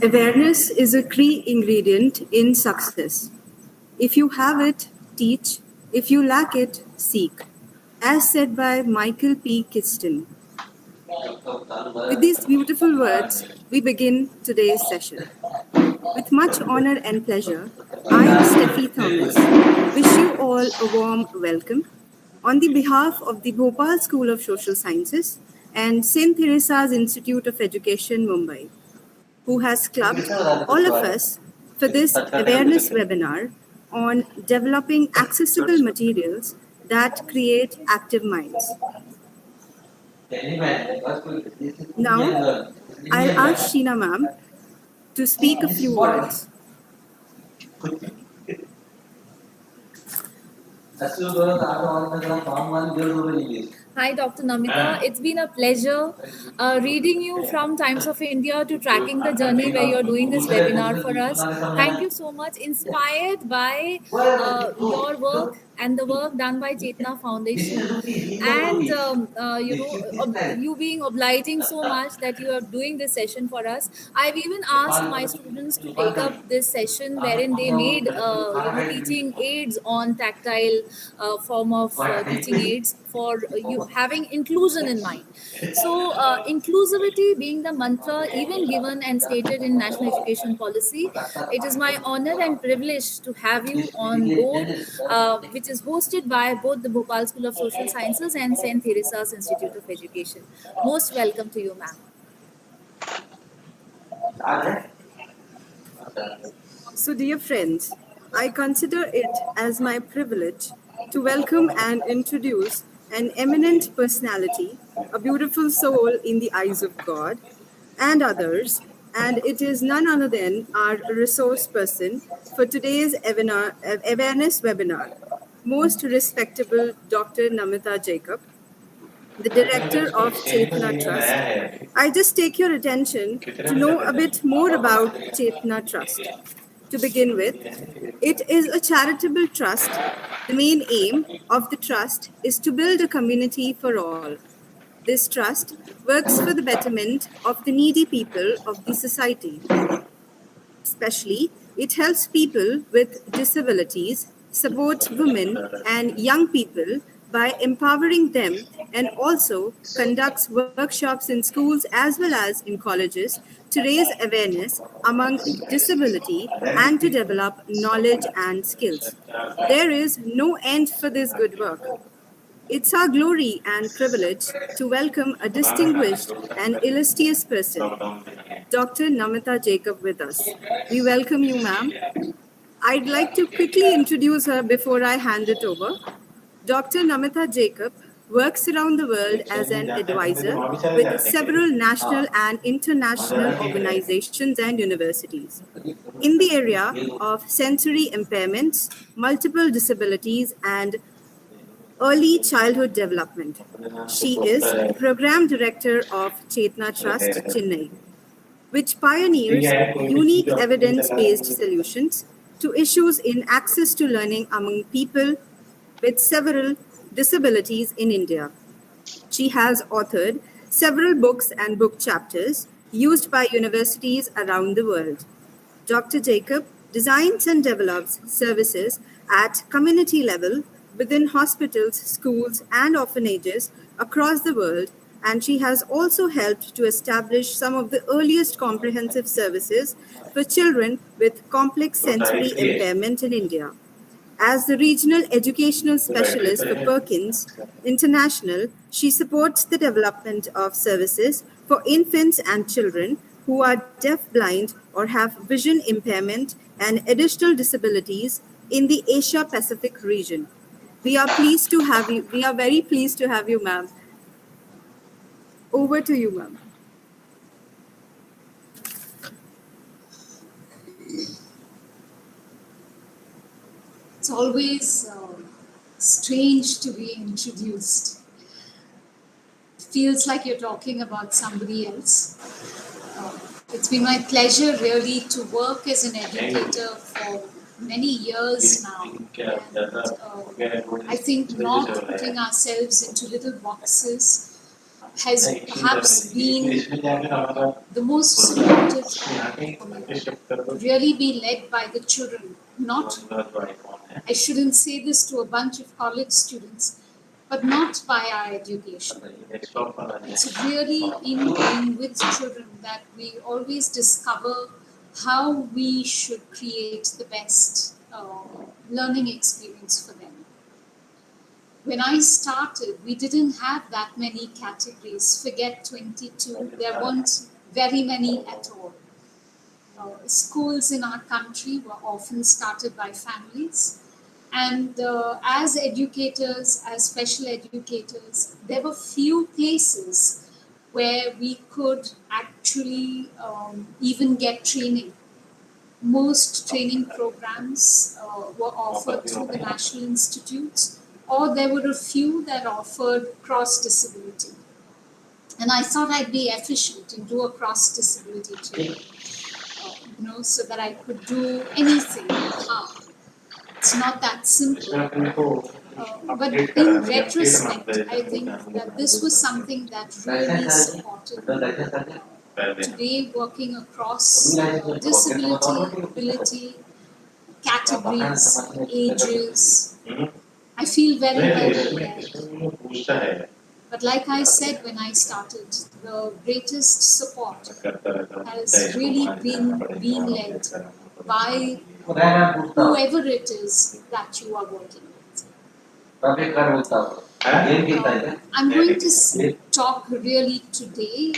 Awareness is a key ingredient in success. If you have it, teach. If you lack it, seek. As said by Michael P. Kiston. With these beautiful words, we begin today's session. With much honor and pleasure, I, Steffi Thomas, wish you all a warm welcome on the behalf of the Bhopal School of Social Sciences and St. Theresa's Institute of Education, Mumbai, who has clubbed all of us for this awareness webinar on developing accessible materials that create active minds. Now, I'll ask Sheena ma'am to speak a few words. Hi, Dr. Namita. It's been a pleasure reading you from Times of India to tracking the journey where you're doing this webinar for us. Thank you so much. Inspired by your work and the work done by Chetna Foundation, and you being obliging so much that you are doing this session for us. I've even asked my students to take up this session wherein they made teaching aids on tactile form of teaching aids for you having inclusion in mind. So inclusivity being the mantra even given and stated in National Education Policy, it is my honor and privilege to have you on board, which is hosted by both the Bhopal School of Social Sciences and St. Theresa's Institute of Education. Most welcome to you, ma'am. So, dear friends, I consider it as my privilege to welcome and introduce an eminent personality, a beautiful soul in the eyes of God and others, and it is none other than our resource person for today's awareness webinar, most respectable Dr. Namita Jacob, the director of Chetna Trust. I just take your attention to know a bit more about Chetna Trust. To begin with, it is a charitable trust. The main aim of the trust is to build a community for all. This trust works for the betterment of the needy people of the society. Especially, it helps people with disabilities, supports women and young people by empowering them, and also conducts workshops in schools as well as in colleges to raise awareness among disability and to develop knowledge and skills. There is no end for this good work. It's our glory and privilege to welcome a distinguished and illustrious person, Dr. Namita Jacob, with us. We welcome you, ma'am. I'd like to quickly introduce her before I hand it over. Dr. Namita Jacob works around the world as an advisor with several national and international organizations and universities in the area of sensory impairments, multiple disabilities, and early childhood development. She is the program director of Chetna Trust, Chennai, which pioneers unique evidence-based solutions to issues in access to learning among people with several disabilities in India. She has authored several books and book chapters used by universities around the world. Dr. Jacob designs and develops services at community level within hospitals, schools, and orphanages across the world, and she has also helped to establish some of the earliest comprehensive services for children with complex sensory impairment in India. As the regional educational specialist for Perkins International, she supports the development of services for infants and children who are deaf-blind or have vision impairment and additional disabilities in the Asia-Pacific region. We are pleased to have you. We are very pleased to have you, ma'am. Over to you, ma'am. It's always strange to be introduced. Feels like you're talking about somebody else. It's been my pleasure really to work as an educator for many years now. And I think not putting ourselves into little boxes has perhaps been the most supportive thing for me. Really be led by the children, not, I shouldn't say this to a bunch of college students, but not by our education. It's really in being with children that we always discover how we should create the best learning experience for them. When I started, we didn't have that many categories. Forget 22, there weren't very many at all. Schools in our country were often started by families. And as educators, as special educators, there were few places where we could actually even get training. Most training programs were offered through the national institutes, or there were a few that offered cross-disability. And I thought I'd be efficient and do a cross-disability training, so that I could do anything. It's not that simple. But in retrospect, I think that this was something that really supported me. Today, working across disability, ability, categories, ages, I feel very well prepared. But like I said when I started, the greatest support has really been being led by whoever it is that you are working with. I'm going to talk really today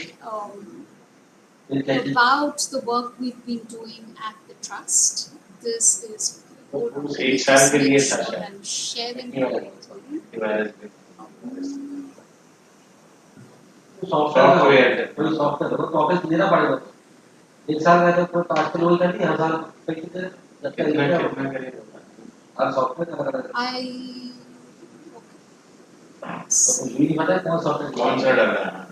about the work we've been doing at the Trust. This is I'm sharing software कोई software तो office देना पड़ेगा एक साल में तो कोई आजकल वही करती है हर साल पे कितने कितना करेगा सॉफ्टवेयर I तो ये नहीं पता कौन सॉफ्टवेयर कौन सा डाल रहा है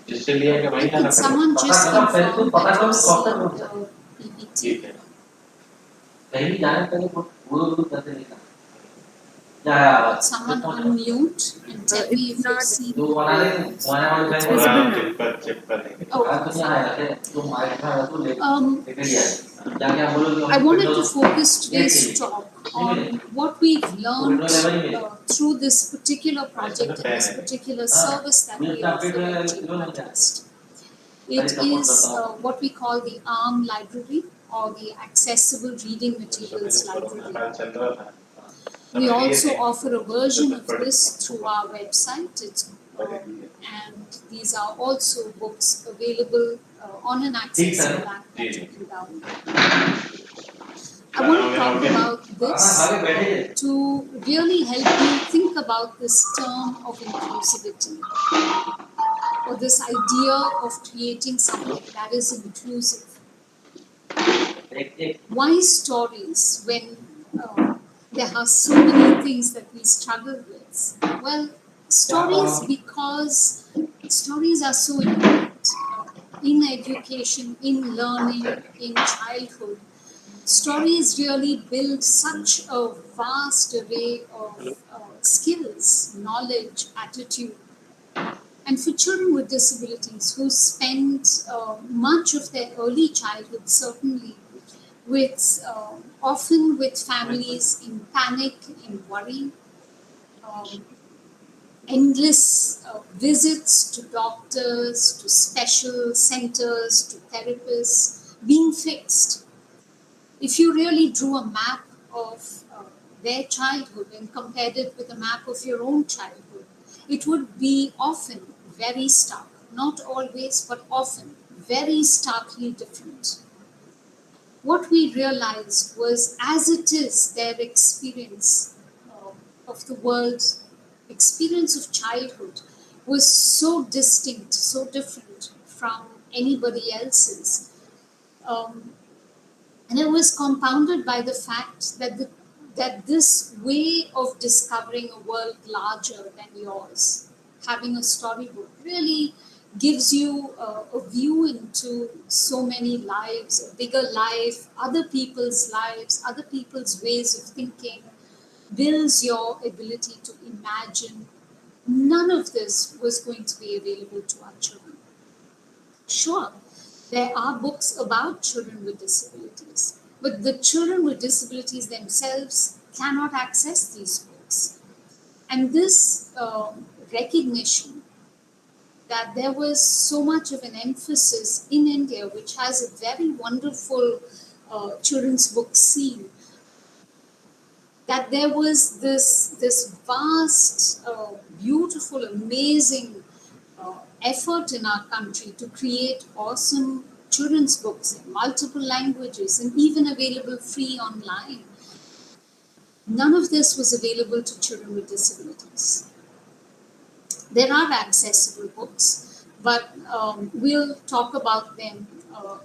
जिससे लिया कि वही ना someone just confirmed that you see the PPT. कहीं जाने पहले वो करते नहीं Someone unmute and tell me if you see. I wanted to focus today's talk on what we've learned through this particular project and this particular service that we offer at Children's Trust. It is what we call the ARM library, or the Accessible Reading Materials Library. We also offer a version of this through our website. And these are also books available on an accessible app that you can download. I want to talk about this to really help you think about this term of inclusivity, or this idea of creating something that is inclusive. Why stories when there are so many things that we struggle with? Well, stories, because stories are so important in education, in learning, in childhood. Stories really build such a vast array of skills, knowledge, attitude. And for children with disabilities who spend much of their early childhood, certainly, often with families in panic, in worry, endless visits to doctors, to special centers, to therapists, being fixed. If you really drew a map of their childhood and compared it with a map of your own childhood, it would be often very stark. Not always, but often very starkly different. What we realized was, as it is, their experience of the world, experience of childhood, was so distinct, so different from anybody else's. And it was compounded by the fact that that this way of discovering a world larger than yours, having a storybook, really gives you a view into so many lives, a bigger life, other people's lives, other people's ways of thinking, builds your ability to imagine. None of this was going to be available to our children. Sure, there are books about children with disabilities, but the children with disabilities themselves cannot access these books. And this recognition that there was so much of an emphasis in India, which has a very wonderful children's book scene, that there was this vast, beautiful, amazing effort in our country to create awesome children's books in multiple languages and even available free online. None of this was available to children with disabilities. There are accessible books, but we'll talk about them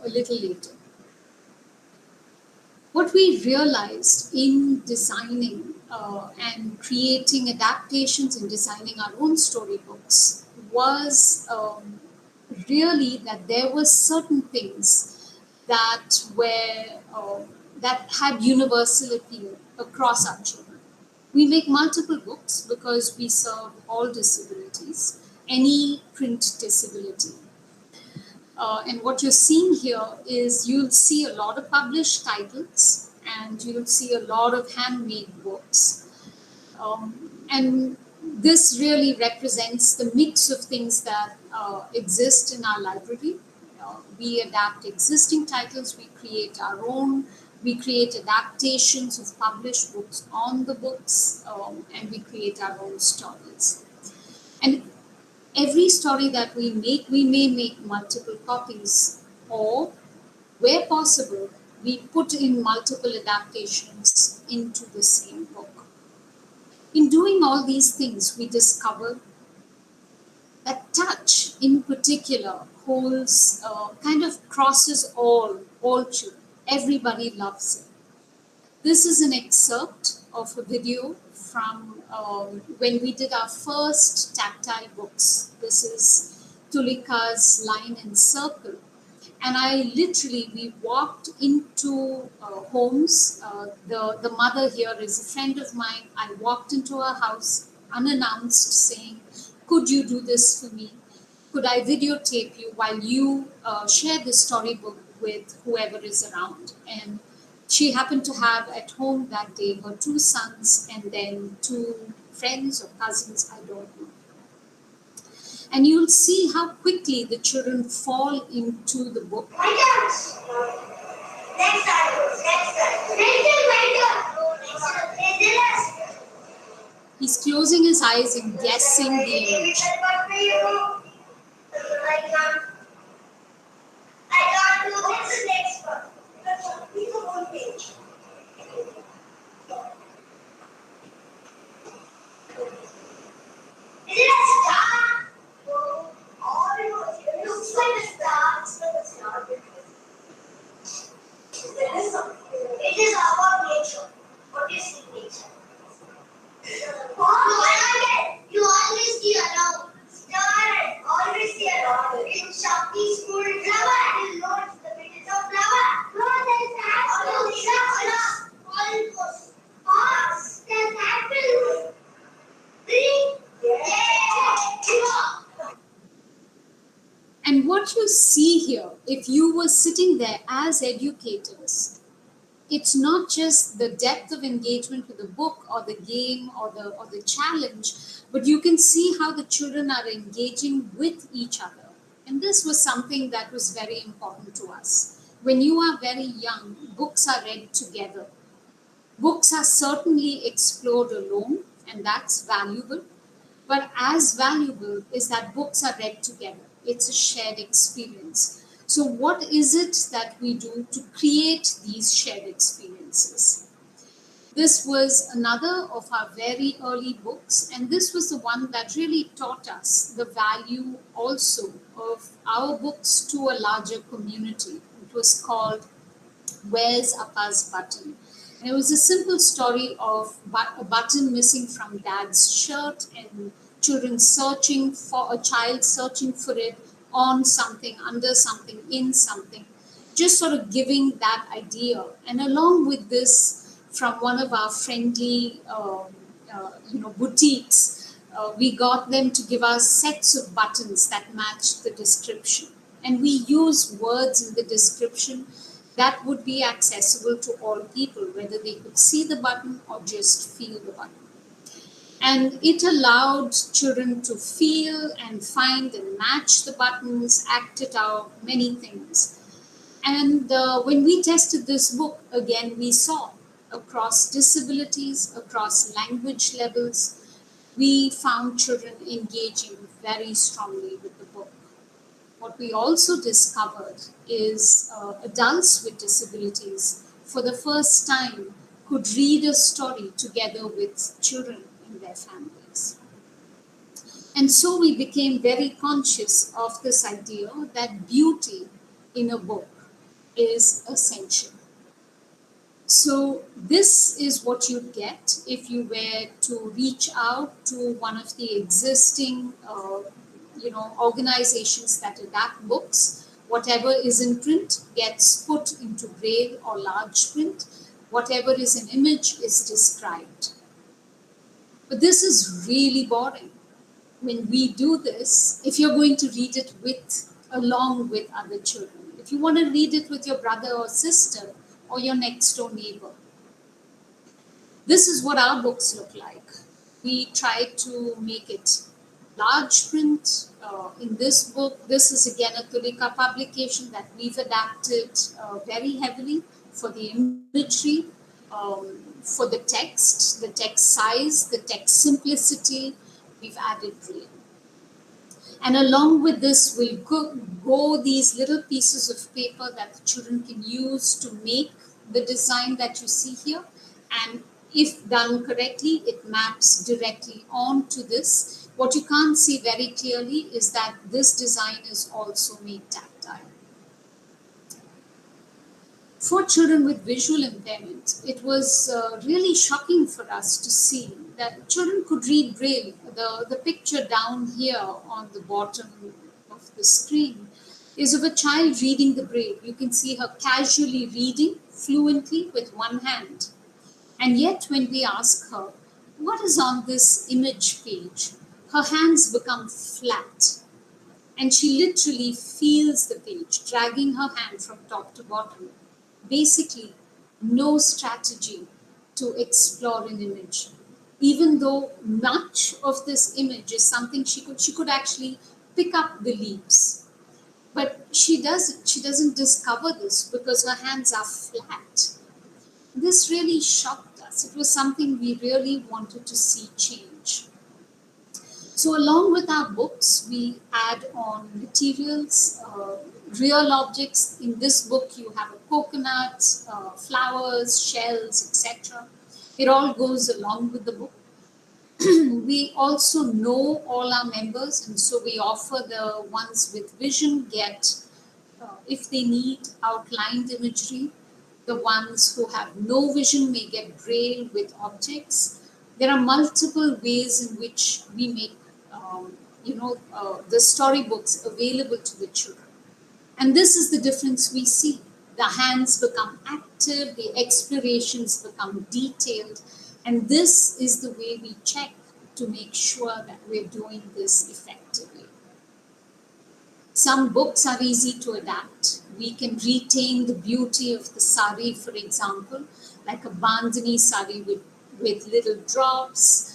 a little later. What we realized in designing and creating adaptations and designing our own storybooks was really that there were certain things that were that had universal appeal across our children. We make multiple books because we serve all disabilities, any print disability. And what you're seeing here is you'll see a lot of published titles and you'll see a lot of handmade books. And this really represents the mix of things that exist in our library. We adapt existing titles, we create our own, we create adaptations of published books on the books, and we create our own stories. And every story that we may make multiple copies, or where possible, we put in multiple adaptations into the same book. In doing all these things, we discover that touch in particular holds, kind of crosses all children. Everybody loves it. This is an excerpt of a video from when we did our first tactile books. This is Tulika's Line and Circle. And we walked into homes. The mother here is a friend of mine. I walked into her house unannounced saying, could you do this for me? Could I videotape you while you share the storybook with whoever is around? And she happened to have at home that day her 2 sons and then 2 friends or cousins, I don't know. And you'll see how quickly the children fall into the book. He's closing his eyes and guessing the image. Is it a star? No. It looks like a star. It's not a star. It is about nature. What is nature? You always see around. Star always see around. In Shakti school, flower. It loads the minutes of flower. No, there is apple. There's apple. Green. And what you see here, if you were sitting there as educators, it's not just the depth of engagement with the book or the game or the challenge, but you can see how the children are engaging with each other. And this was something that was very important to us. When you are very young, books are read together. Books are certainly explored alone, and that's valuable. But as valuable is that books are read together. It's a shared experience. So what is it that we do to create these shared experiences? This was another of our very early books, and this was the one that really taught us the value also of our books to a larger community. It was called Where's Appa's Button? And it was a simple story of a button missing from dad's shirt and children searching for a child, searching for it on something, under something, in something, just sort of giving that idea. And along with this, from one of our friendly, boutiques, we got them to give us sets of buttons that matched the description. And we use words in the description that would be accessible to all people, whether they could see the button or just feel the button. And it allowed children to feel and find and match the buttons, act it out, many things. And when we tested this book, again, we saw across disabilities, across language levels, we found children engaging very strongly with the book. What we also discovered is adults with disabilities, for the first time, could read a story together with children in their families. And so we became very conscious of this idea that beauty in a book is essential. So this is what you'd get if you were to reach out to one of the existing organizations that adapt books. Whatever is in print gets put into braille or large print. Whatever is an image is described. But this is really boring. When we do this, if you're going to read it along with other children, if you want to read it with your brother or sister or your next door neighbor, this is what our books look like. We try to make it large print. In this book, this is again a Tulika publication that we've adapted very heavily for the imagery, for the text size, the text simplicity. We've added braille. And along with this will go these little pieces of paper that the children can use to make the design that you see here. And if done correctly, it maps directly onto this. What you can't see very clearly is that this design is also made tactile. For children with visual impairment, it was really shocking for us to see that children could read braille. The picture down here on the bottom of the screen is of a child reading the braille. You can see her casually reading fluently with one hand. And yet when we ask her, what is on this image page? Her hands become flat. And she literally feels the page, dragging her hand from top to bottom. Basically, no strategy to explore an image. Even though much of this image is something she could actually pick up the leaves. But she doesn't discover this because her hands are flat. This really shocked us. It was something we really wanted to see change. So along with our books, we add on materials, real objects. In this book, you have a coconut, flowers, shells, etc. It all goes along with the book. We also know all our members, and so we offer the ones with vision get, if they need outlined imagery. The ones who have no vision may get braille with objects. There are multiple ways in which we make the storybooks available to the children. And this is the difference we see. The hands become active, the explorations become detailed, and this is the way we check to make sure that we're doing this effectively. Some books are easy to adapt. We can retain the beauty of the sari, for example, like a bandhani sari with little drops.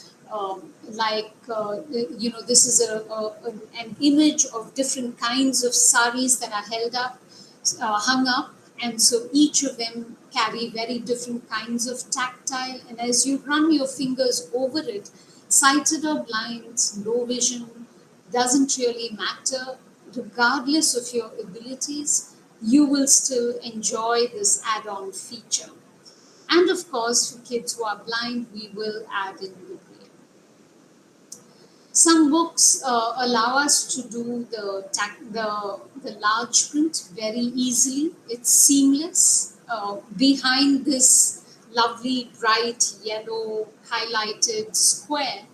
This is an image of different kinds of saris that are held up, hung up, and so each of them carry very different kinds of tactile. And as you run your fingers over it, sighted or blind, low vision, doesn't really matter. Regardless of your abilities, you will still enjoy this add-on feature. And of course, for kids who are blind, we will add in the braille. Some books allow us to do the large print very easily. It's seamless. Behind this lovely bright yellow highlighted square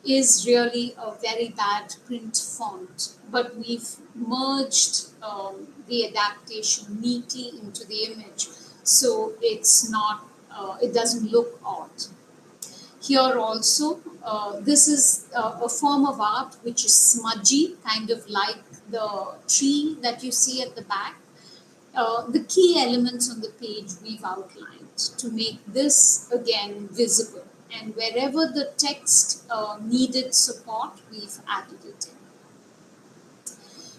is really a very bad print font, but we've merged the adaptation neatly into the image, so it doesn't look odd. Here also, this is a form of art which is smudgy, kind of like the tree that you see at the back. The key elements on the page we've outlined to make this again visible. And wherever the text needed support, we've added it in.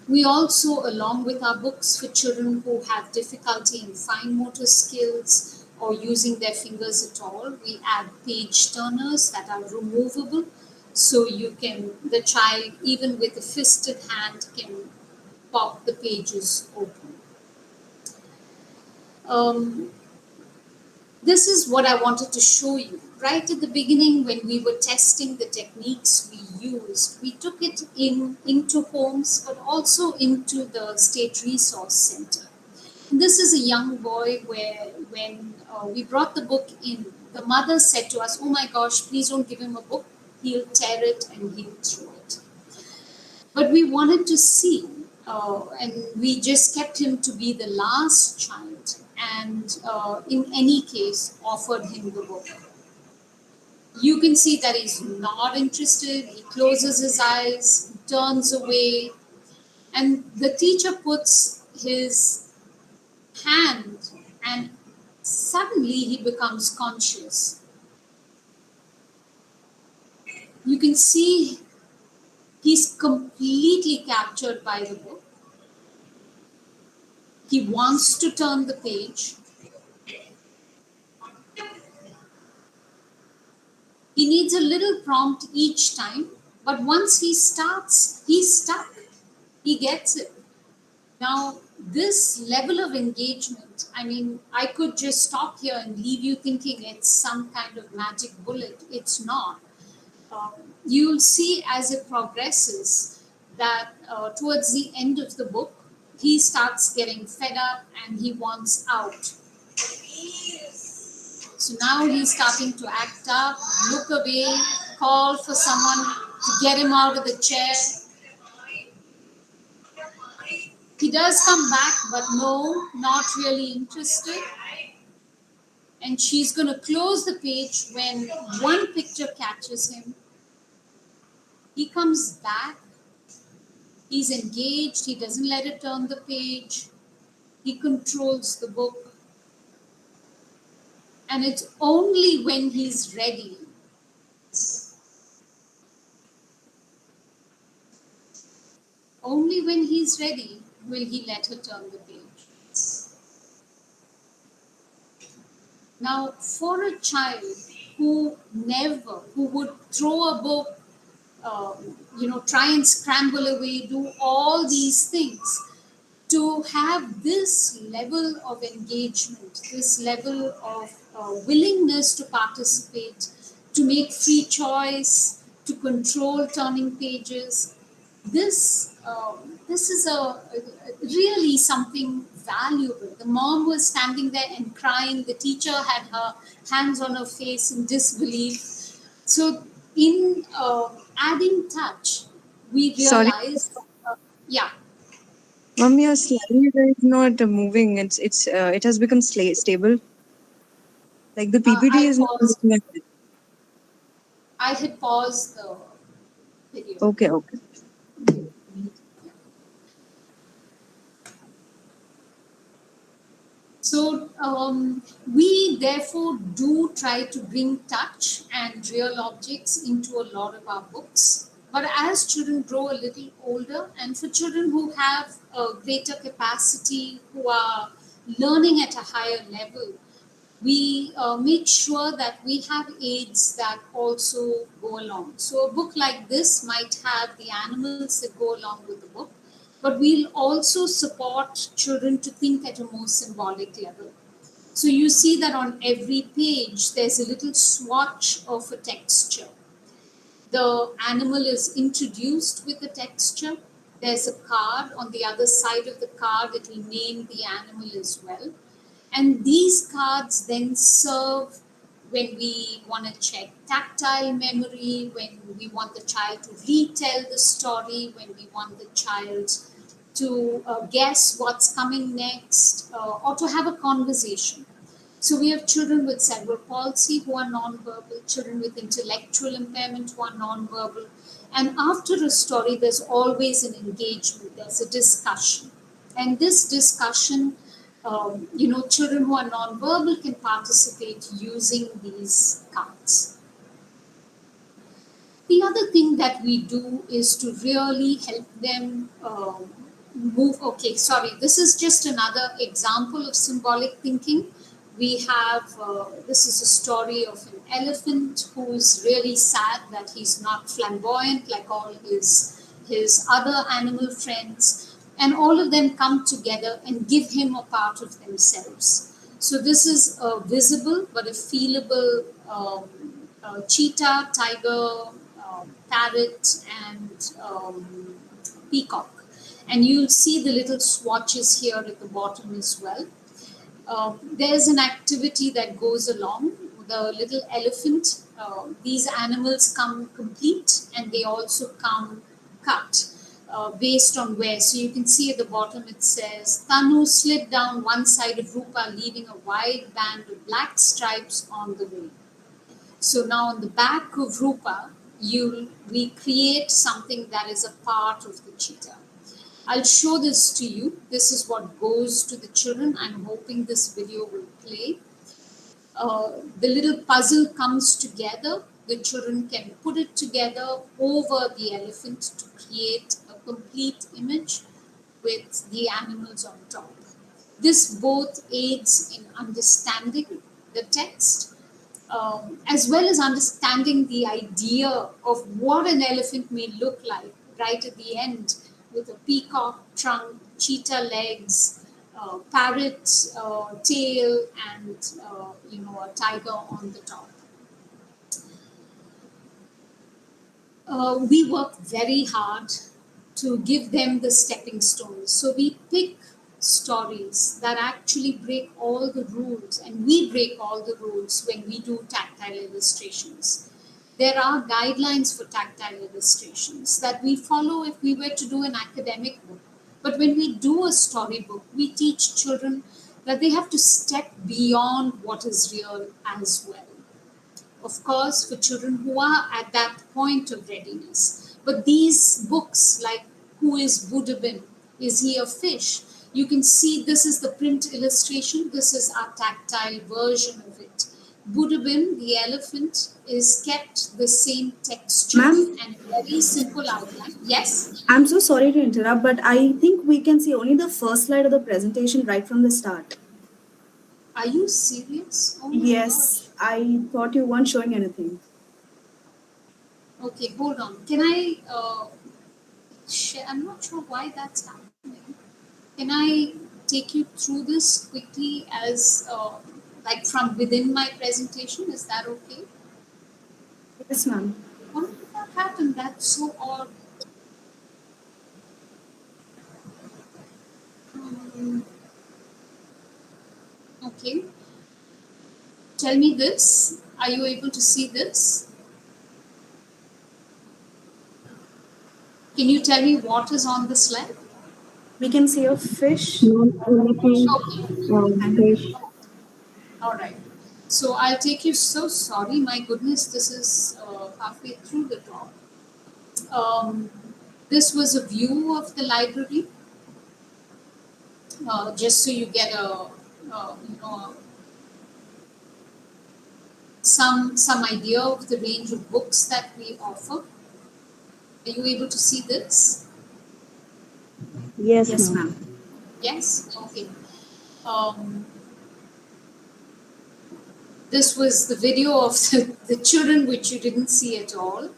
We also, along with our books for children who have difficulty in fine motor skills or using their fingers at all, we add page turners that are removable. So the child, even with a fisted hand, can pop the pages open. This is what I wanted to show you. Right at the beginning, when we were testing the techniques we used, we took it into homes, but also into the State Resource Center. And this is a young boy where when we brought the book in, the mother said to us, "Oh my gosh, please don't give him a book. He'll tear it and he'll throw it." But we wanted to see, and we just kept him to be the last child, and in any case offered him the book. You can see that he's not interested. He closes his eyes, turns away, and the teacher puts his hand, and suddenly he becomes conscious. You can see he's completely captured by the book. He wants to turn the page. He needs a little prompt each time, but once he starts, he's stuck. He gets it. Now, this level of engagement, I mean, I could just stop here and leave you thinking it's some kind of magic bullet. It's not. You'll see as it progresses that towards the end of the book, he starts getting fed up and he wants out. So now he's starting to act up, look away, call for someone to get him out of the chair. He does come back, but no, not really interested. And she's going to close the page when one picture catches him. He comes back. He's engaged. He doesn't let it turn the page. He controls the book. And it's only when he's ready, will he let her turn the page. Now, for a child who would throw a book, try and scramble away, do all these things, to have this level of engagement, this level of willingness to participate, to make free choice, to control turning pages, this is really something valuable. The mom was standing there and crying. The teacher had her hands on her face in disbelief. So in adding touch, we realized, yeah. Mom, your slide is not moving. It has become stable. Like the PPT is not moving. I had paused the video. Okay. So we therefore do try to bring touch and real objects into a lot of our books. But as children grow a little older, and for children who have a greater capacity, who are learning at a higher level, we make sure that we have aids that also go along. So a book like this might have the animals that go along with the book, but we'll also support children to think at a more symbolic level. So you see that on every page, there's a little swatch of a texture. The animal is introduced with the texture. There's a card. On the other side of the card, it will name the animal as well. And these cards then serve when we want to check tactile memory, when we want the child to retell the story, when we want the child to guess what's coming next, or to have a conversation. So we have children with cerebral palsy who are nonverbal, children with intellectual impairment who are nonverbal. And after a story, there's always an engagement, there's a discussion. And this discussion, children who are nonverbal can participate using these cards. The other thing that we do is to really help them move. Okay, sorry, this is just another example of symbolic thinking. We have, this is a story of an elephant who's really sad that he's not flamboyant like all his other animal friends. And all of them come together and give him a part of themselves. So this is a visible but a feelable cheetah, tiger, parrot, and peacock. And you'll see the little swatches here at the bottom as well. There's an activity that goes along. The little elephant, these animals come complete and they also come cut based on where. So you can see at the bottom it says, Tanu slid down one side of Rupa, leaving a wide band of black stripes on the way. So now on the back of Rupa, we create something that is a part of the cheetah. I'll show this to you. This is what goes to the children. I'm hoping this video will play. The little puzzle comes together. The children can put it together over the elephant to create a complete image with the animals on top. This both aids in understanding the text as well as understanding the idea of what an elephant may look like right at the end, with a peacock trunk, cheetah legs, parrot tail, and a tiger on the top. We work very hard to give them the stepping stones. So we pick stories that actually break all the rules, and we break all the rules when we do tactile illustrations. There are guidelines for tactile illustrations that we follow if we were to do an academic book. But when we do a storybook, we teach children that they have to step beyond what is real as well. Of course, for children who are at that point of readiness. But these books, like Who is Budabin? Is he a fish? You can see this is the print illustration. This is our tactile version of it. Budabin, the elephant, is kept the same texture and very simple outline. Yes? I'm so sorry to interrupt, but I think we can see only the first slide of the presentation right from the start. Are you serious? Oh my Yes, gosh. I thought you weren't showing anything. Okay, hold on. Can I share? I'm not sure why that's happening. Can I take you through this quickly as like from within my presentation? Is that okay? Yes, ma'am. Why did that happen? That's so odd. Okay. Tell me this. Are you able to see this? Can you tell me what is on the slide? We can see a fish. Okay. Fish. All right. So I'll take you. So sorry. My goodness, this is halfway through the talk. This was a view of the library. Just so you get some idea of the range of books that we offer. Are you able to see this? Yes, ma'am. Yes? Okay. This was the video of the children, which you didn't see at all.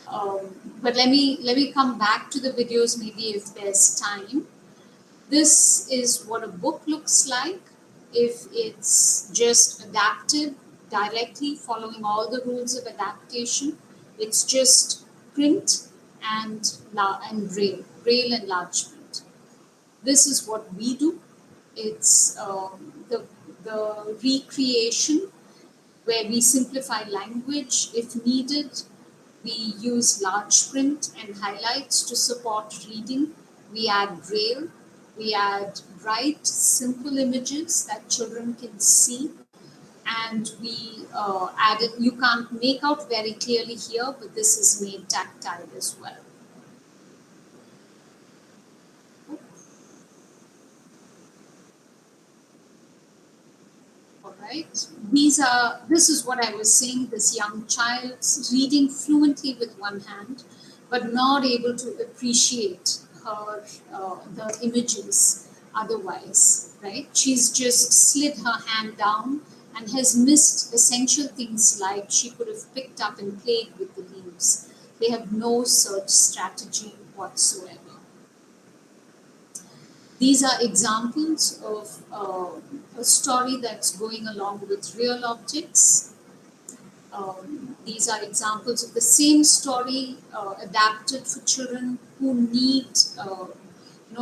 But let me come back to the videos maybe if there's time. This is what a book looks like if it's just adapted directly following all the rules of adaptation. It's just print and braille enlargement. This is what we do. It's the recreation where we simplify language if needed. We use large print and highlights to support reading. We add braille. We add bright, simple images that children can see. And we added, you can't make out very clearly here, but this is made tactile as well. All right. This is what I was saying, this young child reading fluently with one hand, but not able to appreciate the images otherwise, right? She's just slid her hand down and has missed essential things like she could have picked up and played with the leaves. They have no search strategy whatsoever. These are examples of a story that's going along with real objects. These are examples of the same story adapted for children who need,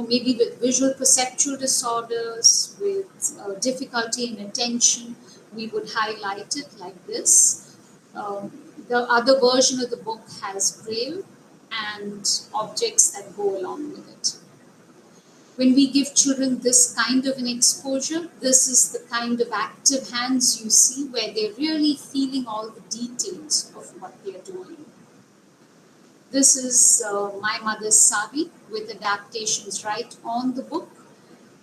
maybe with visual perceptual disorders, with difficulty in attention. We would highlight it like this. The other version of the book has braille and objects that go along with it. When we give children this kind of an exposure, this is the kind of active hands you see where they're really feeling all the details of what they're doing. This is My Mother's Sari with adaptations right on the book.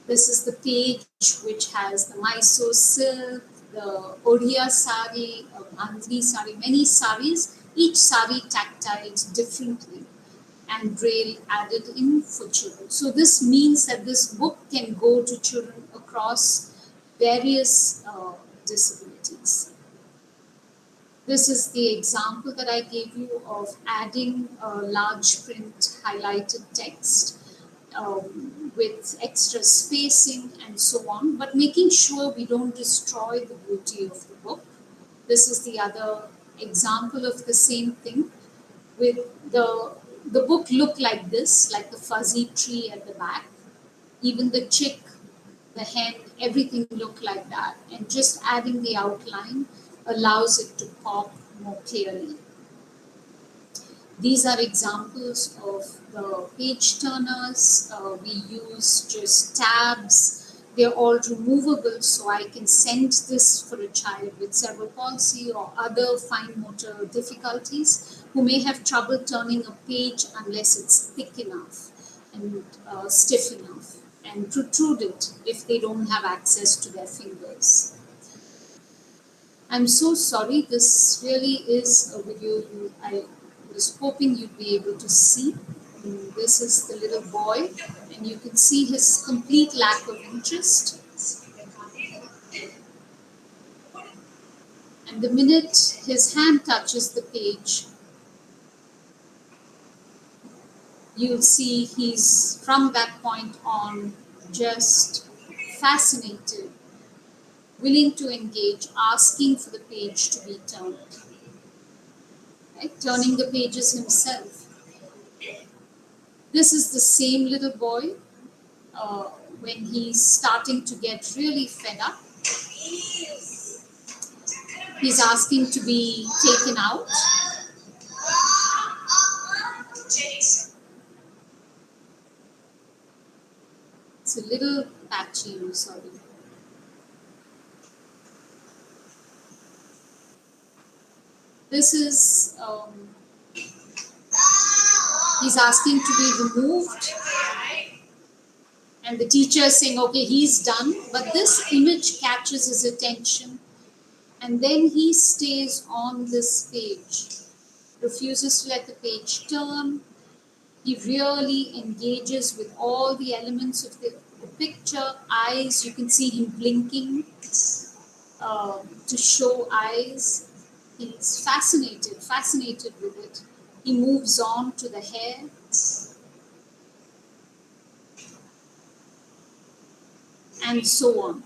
This is the page which has the Mysore silk, the Oriya sari, Bandhani sari, many saris, each sari tactile differently, and braille added in for children. So this means that this book can go to children across various disabilities. This is the example that I gave you of adding large print highlighted text with extra spacing and so on, but making sure we don't destroy the beauty of the book. This is the other example of the same thing, with the book look like this, like the fuzzy tree at the back. Even the chick, the hen, everything look like that. And just adding the outline allows it to pop more clearly. These are examples of the page turners. We use just tabs. They're all removable, so I can send this for a child with cerebral palsy or other fine motor difficulties who may have trouble turning a page unless it's thick enough and stiff enough, and protrude it if they don't have access to their fingers. I'm so sorry, this really is a video I was hoping you'd be able to see. And this is the little boy, and you can see his complete lack of interest. And the minute his hand touches the page, you'll see he's from that point on just fascinated, willing to engage, asking for the page to be turned, right? Turning the pages himself. This is the same little boy when he's starting to get really fed up. He's asking to be taken out. It's a little patchy, I'm sorry. This is, he's asking to be removed. And the teacher is saying, okay, he's done. But this image catches his attention. And then he stays on this page, refuses to let the page turn. He really engages with all the elements of the picture. Eyes, you can see him blinking to show eyes. He's fascinated with it. He moves on to the hair. And so on,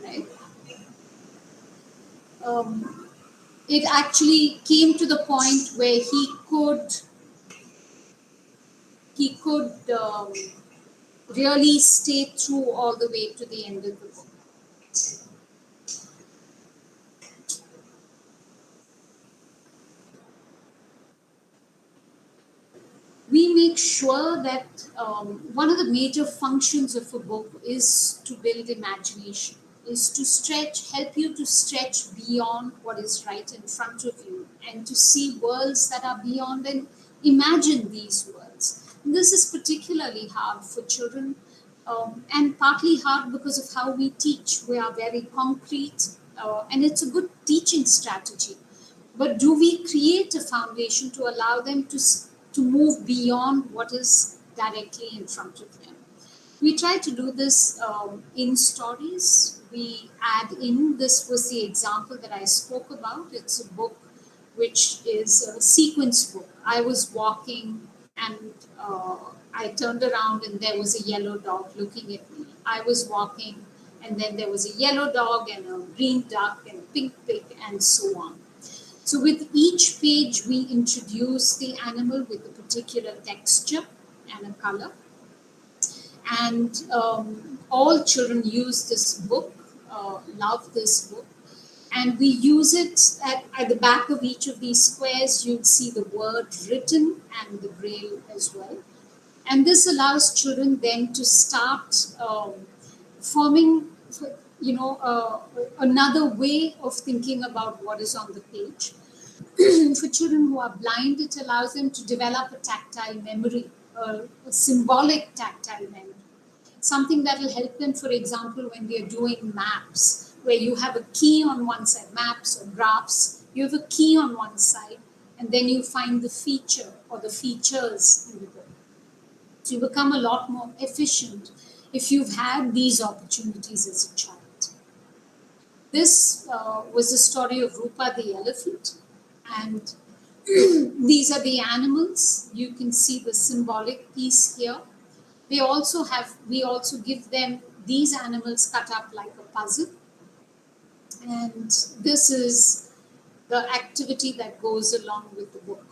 right? It actually came to the point where he could really stay through all the way to the end of the book. sure that one of the major functions of a book is to build imagination, is to help you to stretch beyond what is right in front of you and to see worlds that are beyond and imagine these worlds. And this is particularly hard for children and partly hard because of how we teach. We are very concrete and it's a good teaching strategy. But do we create a foundation to allow them to move beyond what is directly in front of them? We try to do this in stories. We add in, this was the example that I spoke about. It's a book which is a sequence book. I was walking and I turned around and there was a yellow dog looking at me. I was walking and then there was a yellow dog and a green duck and a pink pig and so on. So with each page, we introduce the animal with a particular texture and a color. And all children use this book, love this book. And we use it at the back of each of these squares. You'll see the word written and the braille as well. And this allows children then to start forming, another way of thinking about what is on the page. For children who are blind, it allows them to develop a tactile memory, a symbolic tactile memory. Something that will help them, for example, when they are doing maps, where you have a key on one side, maps or graphs, you have a key on one side, and then you find the feature or the features in the book. So you become a lot more efficient if you've had these opportunities as a child. This was the story of Rupa the elephant. And these are the animals. You can see the symbolic piece here. We also give them these animals cut up like a puzzle. And this is the activity that goes along with the book.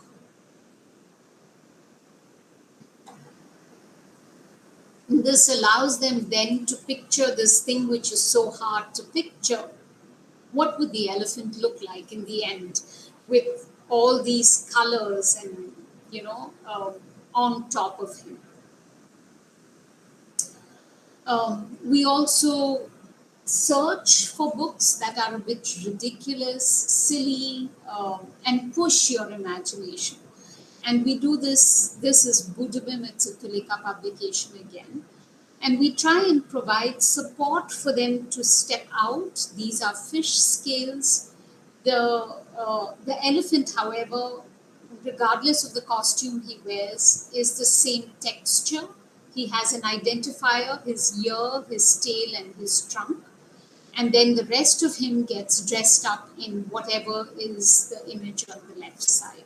And this allows them then to picture this thing which is so hard to picture. What would the elephant look like in the end, with all these colors and, on top of him. We also search for books that are a bit ridiculous, silly, and push your imagination. And we do this is Budabim, it's a Tulika publication again. And we try and provide support for them to step out. These are fish scales. The elephant, however, regardless of the costume he wears, is the same texture. He has an identifier, his ear, his tail, and his trunk. And then the rest of him gets dressed up in whatever is the image on the left side.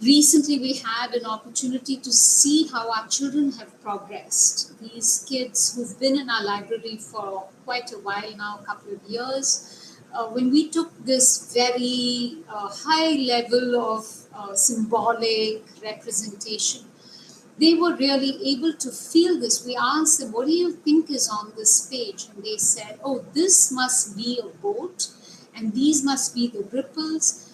Recently, we had an opportunity to see how our children have progressed. These kids who've been in our library for quite a while now, a couple of years, when we took this very high level of symbolic representation, they were really able to feel this. We asked them, what do you think is on this page? And they said, oh, this must be a boat, and these must be the ripples.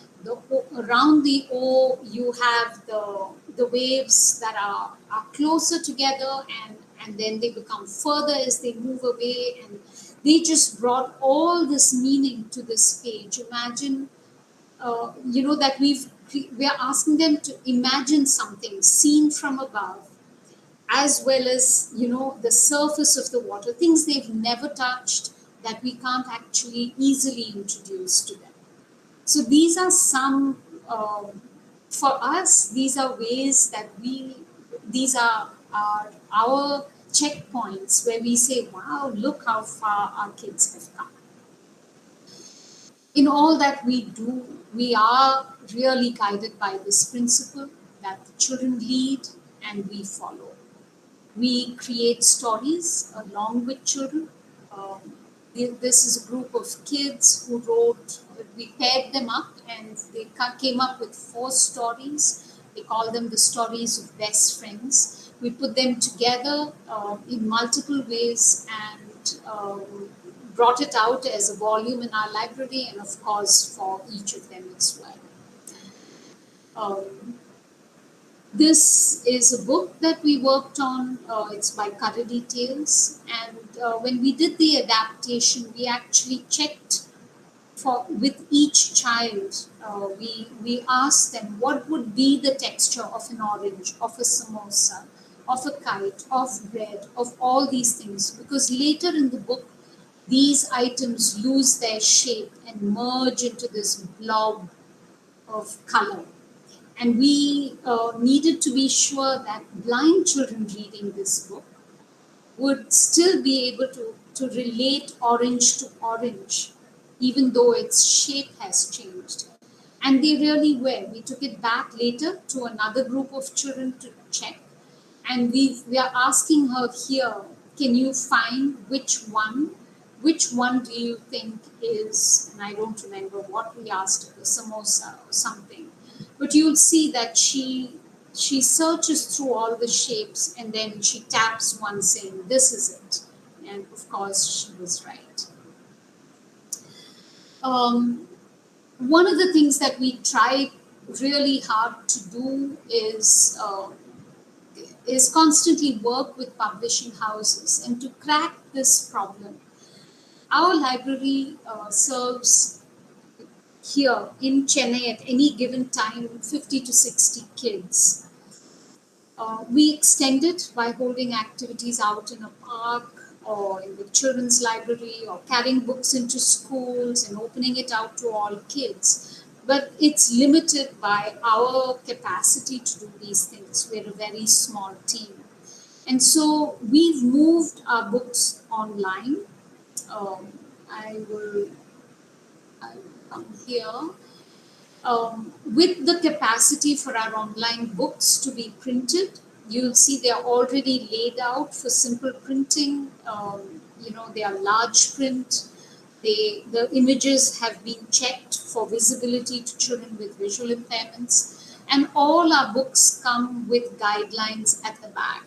Around the O, you have the waves that are closer together, and then they become further as they move away, and they just brought all this meaning to this page. Imagine, that we are asking them to imagine something seen from above, as well as, the surface of the water, things they've never touched that we can't actually easily introduce to them. So these are some, for us, these are ways that these are our checkpoints where we say, wow, look how far our kids have come. In all that we do, we are really guided by this principle that the children lead and we follow. We create stories along with children. This is a group of kids who wrote, we paired them up and they came up with 4 stories. We call them the stories of best friends. We put them together in multiple ways and brought it out as a volume in our library, and of course for each of them as well. This is a book that we worked on. It's by Curry Tales, and when we did the adaptation, we actually checked for with each child. We asked them what would be the texture of an orange, of a samosa, of a kite, of bread, of all these things, because later in the book, these items lose their shape and merge into this blob of color. And we needed to be sure that blind children reading this book would still be able to relate orange to orange, even though its shape has changed. And they really were. We took it back later to another group of children to check. And we are asking her here, can you find which one do you think is, and I don't remember what we asked her, samosa or something. But you'll see that she searches through all the shapes and then she taps one saying, this is it. And of course, she was right. One of the things that we try really hard to do is constantly work with publishing houses and to crack this problem. Our library serves here in Chennai at any given time 50 to 60 kids. We extend it by holding activities out in a park or in the children's library or carrying books into schools and opening it out to all kids. But it's limited by our capacity to do these things. We're a very small team. And so we've moved our books online. I'll come here. With the capacity for our online books to be printed, you'll see they're already laid out for simple printing. They are large print. The images have been checked for visibility to children with visual impairments. And all our books come with guidelines at the back.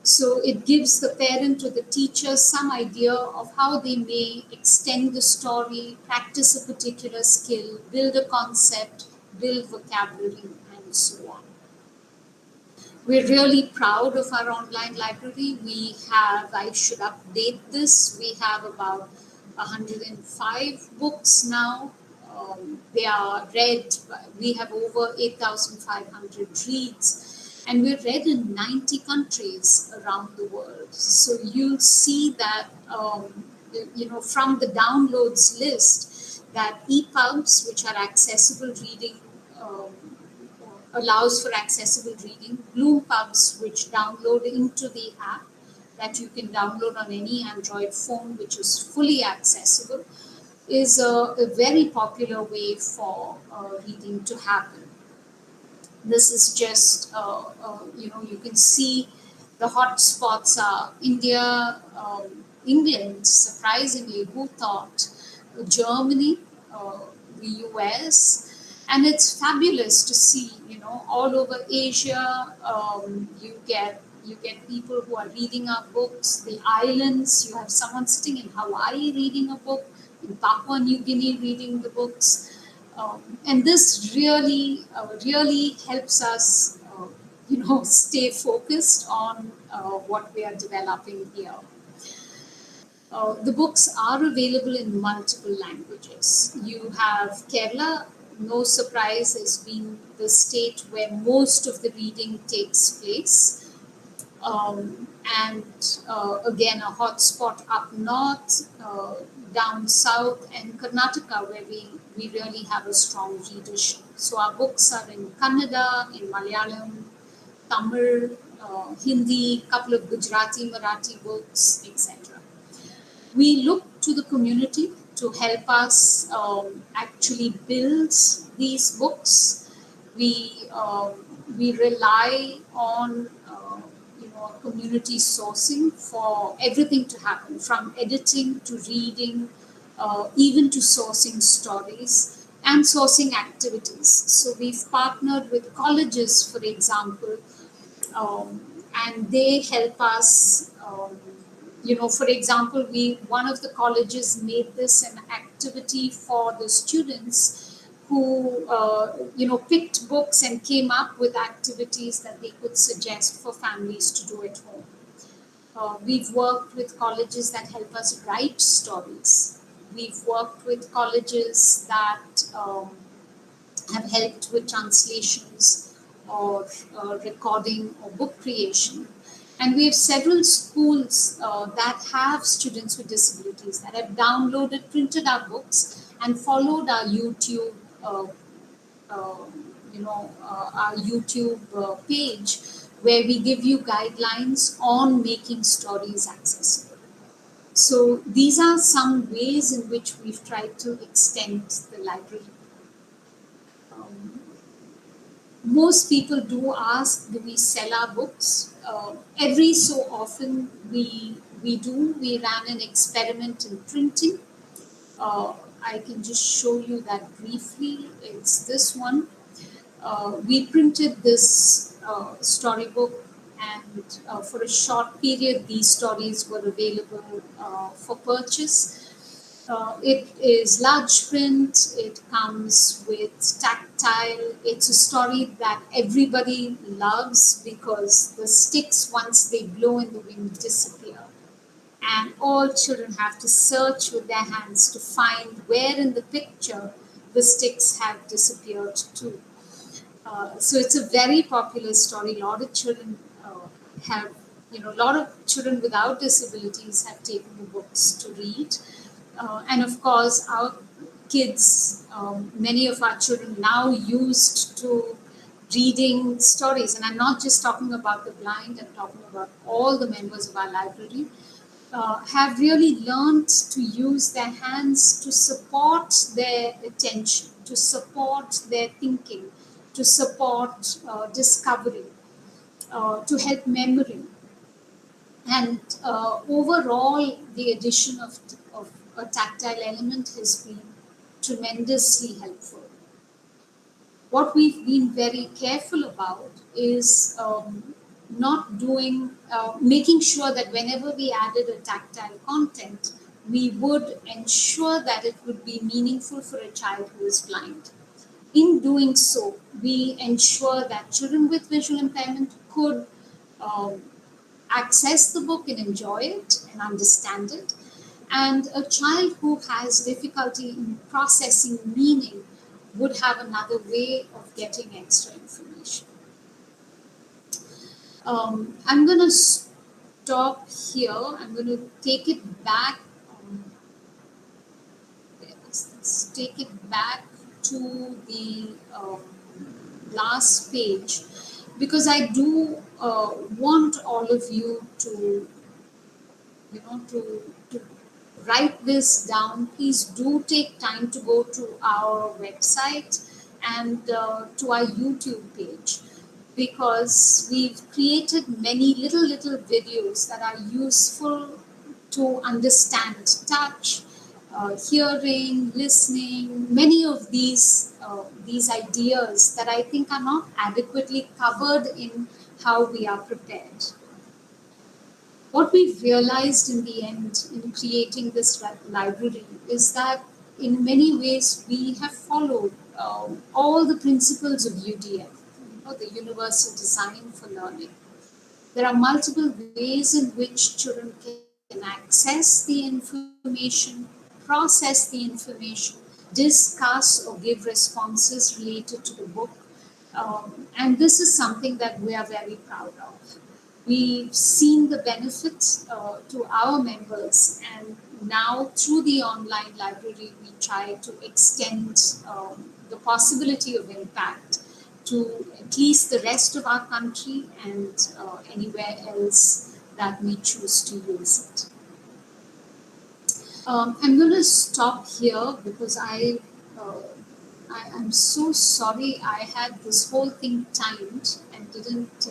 So it gives the parent or the teacher some idea of how they may extend the story, practice a particular skill, build a concept, build vocabulary, and so on. We're really proud of our online library. We have, I should update this, we have about 105 books now. They are read, we have over 8,500 reads. And we're read in 90 countries around the world. So you'll see that, from the downloads list, that EPUBs, which are accessible reading, allows for accessible reading, BloomPubs, which download into the app that you can download on any Android phone, which is fully accessible, is a very popular way for reading to happen. This is just, you can see the hot spots are India, England, surprisingly, who thought, Germany, the US, and it's fabulous to see, all over Asia, you get people who are reading our books, the islands, you have someone sitting in Hawaii reading a book, in Papua New Guinea reading the books. And this really helps us, stay focused on what we are developing here. The books are available in multiple languages. You have Kerala, no surprise, has been the state where most of the reading takes place. Again, a hotspot up north, down south, and Karnataka, where we really have a strong readership. So our books are in Kannada, in Malayalam, Tamil, Hindi, couple of Gujarati, Marathi books, etc. We look to the community to help us actually build these books. We rely on community sourcing for everything to happen, from editing to reading, even to sourcing stories and sourcing activities. So we've partnered with colleges, for example, and they help us. For example, one of the colleges made this an activity for the students who picked books and came up with activities that they could suggest for families to do at home. We've worked with colleges that help us write stories. We've worked with colleges that have helped with translations or recording or book creation. And we have several schools that have students with disabilities that have downloaded, printed our books, and followed our YouTube, our YouTube page, where we give you guidelines on making stories accessible. So these are some ways in which we've tried to extend the library. Most people do ask, do we sell our books? Every so often we do. We ran an experiment in printing. I can just show you that briefly. It's this one. We printed this storybook, and for a short period, these stories were available for purchase. It is large print, it comes with tactile. It's a story that everybody loves because the sticks, once they blow in the wind, disappear. And all children have to search with their hands to find where in the picture the sticks have disappeared to. So it's a very popular story. A lot of children a lot of children without disabilities have taken the books to read. And of course, our kids, many of our children now used to reading stories. And I'm not just talking about the blind, I'm talking about all the members of our library, have really learned to use their hands to support their attention, to support their thinking, to support discovery, to help memory. And overall, the addition of a tactile element has been tremendously helpful. What we've been very careful about is making sure that whenever we added a tactile content, we would ensure that it would be meaningful for a child who is blind. In doing so, we ensure that children with visual impairment could access the book and enjoy it and understand it. And a child who has difficulty in processing meaning would have another way of getting extra information. I'm going to stop here. I'm going to take it back. Let's take it back to the last page, because I do want all of you to write this down. Please do take time to go to our website and to our YouTube page, because we've created many little videos that are useful to understand touch, hearing, listening, many of these ideas that I think are not adequately covered in how we are prepared. What we've realized in the end in creating this library is that in many ways we have followed all the principles of UDF, the Universal Design for Learning. There are multiple ways in which children can access the information, process the information, discuss or give responses related to the book. And this is something that we are very proud of. We've seen the benefits to our members, and now through the online library, we try to extend the possibility of impact to at least the rest of our country and anywhere else that we choose to use it. I'm going to stop here because I'm so sorry I had this whole thing timed and didn't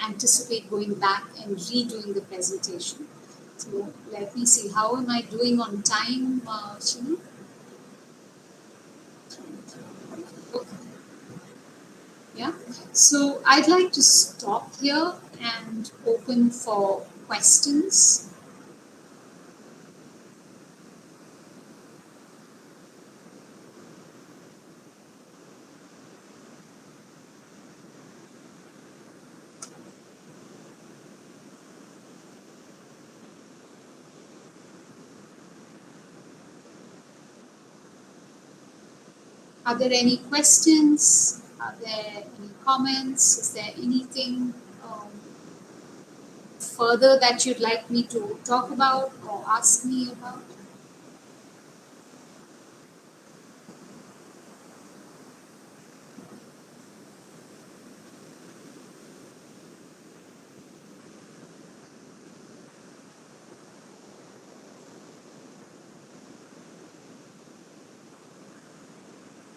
anticipate going back and redoing the presentation. So let me see, how am I doing on time, Shini? Okay. Yeah, so I'd like to stop here and open for questions. Are there any questions? Are there any comments? Is there anything further that you'd like me to talk about or ask me about?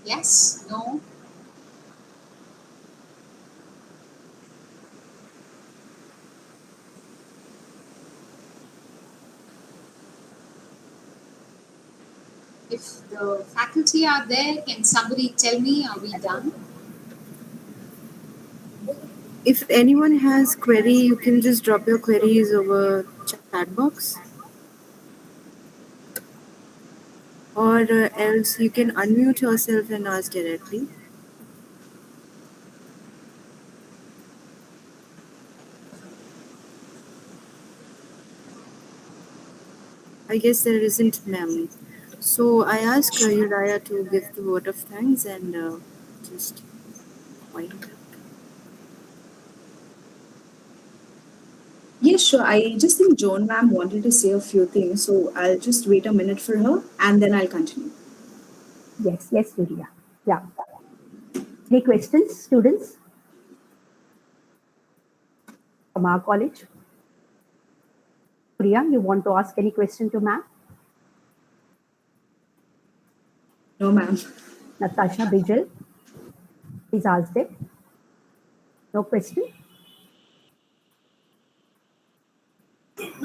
Yes? No? If the faculty are there, can somebody tell me, are we done? If anyone has query, you can just drop your queries over chat box. Or else you can unmute yourself and ask directly. I guess there isn't, ma'am. So I ask Uriah to give the vote of thanks and just wind up. Yes, sure. I just think Joan ma'am wanted to say a few things, so I'll just wait a minute for her and then I'll continue. Yes, Vidya. Yeah. Any questions, students from our college? Priya, you want to ask any question to ma'am? No, ma'am. Natasha Bijal, please ask it. No question?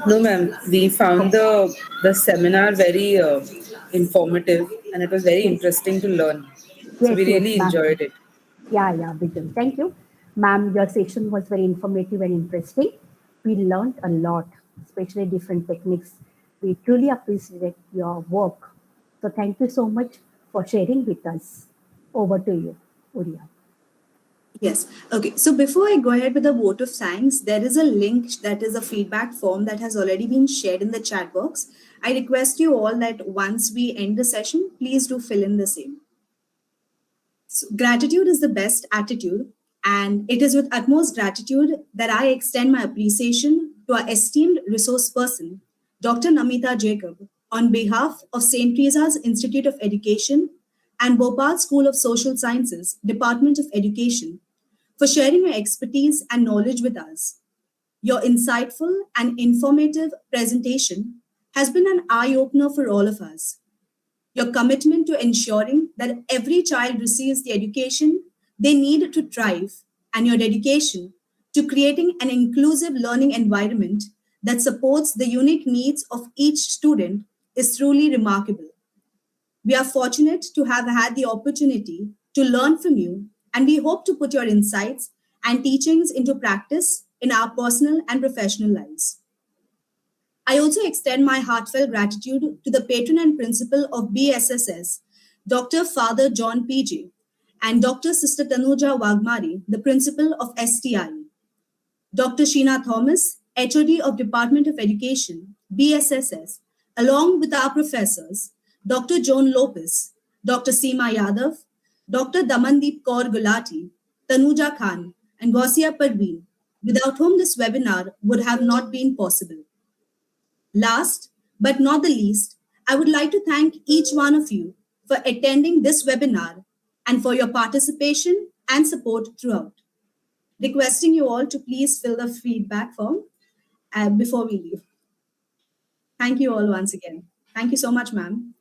No, ma'am. We found the seminar very informative, and it was very interesting to learn. So we really ma'am. enjoyed it. Yeah, Bijal. Thank you. Ma'am, your session was very informative and interesting. We learned a lot, especially different techniques. We truly appreciate your work. So thank you so much for sharing with us. Over to you, Uriya. Yes. Okay. So before I go ahead with the vote of thanks, there is a link that is a feedback form that has already been shared in the chat box. I request you all that once we end the session, please do fill in the same. So, gratitude is the best attitude, and it is with utmost gratitude that I extend my appreciation to our esteemed resource person, Dr. Namita Jacob, on behalf of St. Teresa's Institute of Education and Bhopal School of Social Sciences, Department of Education, for sharing your expertise and knowledge with us. Your insightful and informative presentation has been an eye opener for all of us. Your commitment to ensuring that every child receives the education they need to thrive, and your dedication to creating an inclusive learning environment that supports the unique needs of each student is truly remarkable. We are fortunate to have had the opportunity to learn from you, and we hope to put your insights and teachings into practice in our personal and professional lives. I also extend my heartfelt gratitude to the patron and principal of BSSS, Dr. Father John PJ, and Dr. Sister Tanuja Wagmari, the principal of STI. Dr. Sheena Thomas, HOD of Department of Education, BSSS, along with our professors, Dr. Joan Lopez, Dr. Seema Yadav, Dr. Damandeep Kaur Gulati, Tanuja Khan, and Wasia Parveen, without whom this webinar would have not been possible. Last but not the least, I would like to thank each one of you for attending this webinar and for your participation and support throughout. Requesting you all to please fill the feedback form before we leave. Thank you all once again. Thank you so much, ma'am.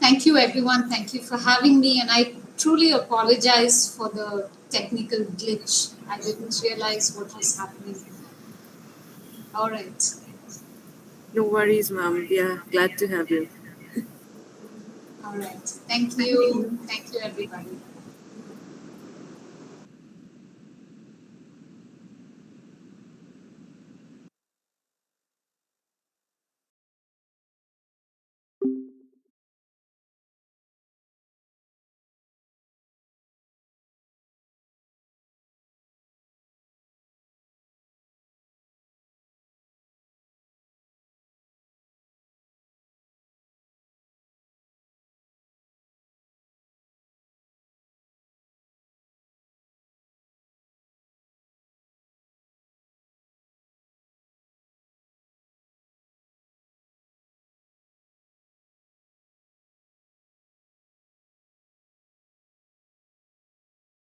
Thank you, everyone. Thank you for having me. And I truly apologize for the technical glitch. I didn't realize what was happening. All right. No worries, ma'am. We are glad to have you. All right. Thank you. Thank you, everybody.